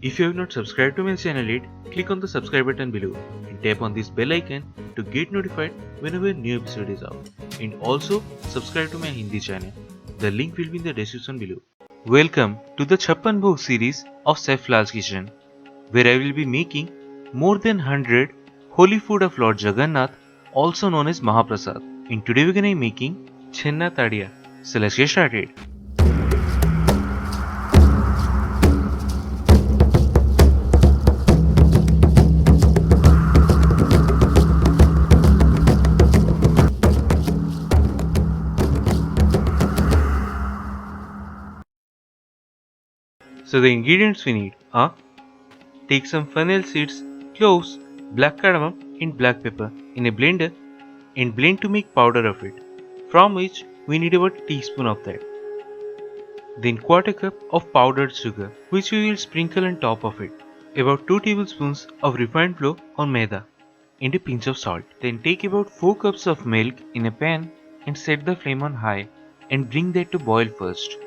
If you have not subscribed to my channel yet, click on the subscribe button below and tap on this bell icon to get notified whenever a new episode is out. And also subscribe to my Hindi channel. The link will be in the description below. Welcome to the CHAPPAN BHOG series of Chef Lall's kitchen, where I will be making more than 100 holy food of Lord Jagannath, also known as Mahaprasad. And today we are going to be making CHENA TADIA. So let's get started. So the ingredients we need are: take some fennel seeds, cloves, black cardamom and black pepper in a blender and blend to make powder of it, from which we need about a teaspoon of that. Then quarter cup of powdered sugar, which we will sprinkle on top of it, about 2 tablespoons of refined flour or maida and a pinch of salt. Then take about 4 cups of milk in a pan and set the flame on high and bring that to boil first.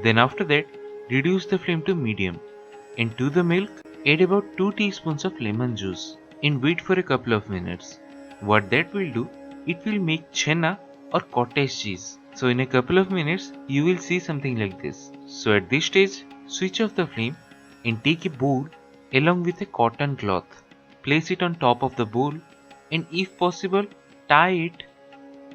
Then after that, reduce the flame to medium, and to the milk add about 2 teaspoons of lemon juice and wait for a couple of minutes. What that will do, it will make chena or cottage cheese. So in a couple of minutes you will see something like this. So at this stage, switch off the flame and take a bowl along with a cotton cloth. Place it on top of the bowl and if possible tie it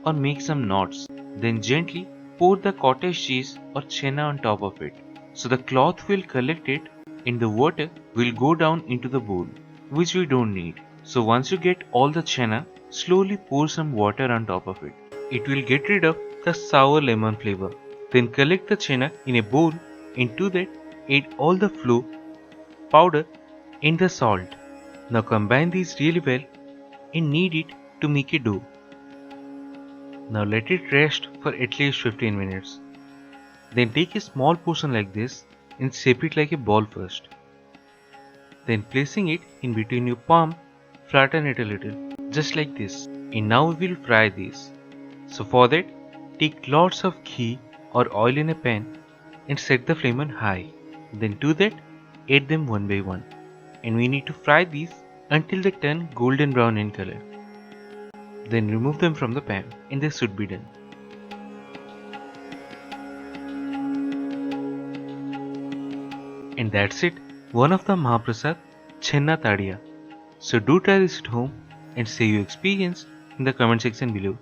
or make some knots. Then gently pour the cottage cheese or chena on top of it. So the cloth will collect it and the water will go down into the bowl, which we don't need. So once you get all the chena, slowly pour some water on top of it. It will get rid of the sour lemon flavor. Then collect the chena in a bowl and to that add all the flour, powder and the salt. Now combine these really well and knead it to make a dough. Now let it rest for at least 15 minutes. Then take a small portion like this and shape it like a ball first. Then placing it in between your palm, flatten it a little, just like this. And now we will fry these. So for that, take lots of ghee or oil in a pan and set the flame on high. Then to that, add them one by one. And we need to fry these until they turn golden brown in color. Then remove them from the pan and they should be done. And that's it, one of the Mahaprasad, CHENA TADIA. So do try this at home and say your experience in the comment section below.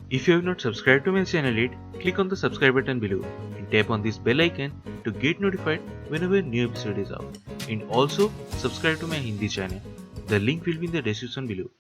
If you have not subscribed to my channel yet, click on the subscribe button below and tap on this bell icon to get notified whenever a new episode is out. And also subscribe to my Hindi channel. The link will be in the description below.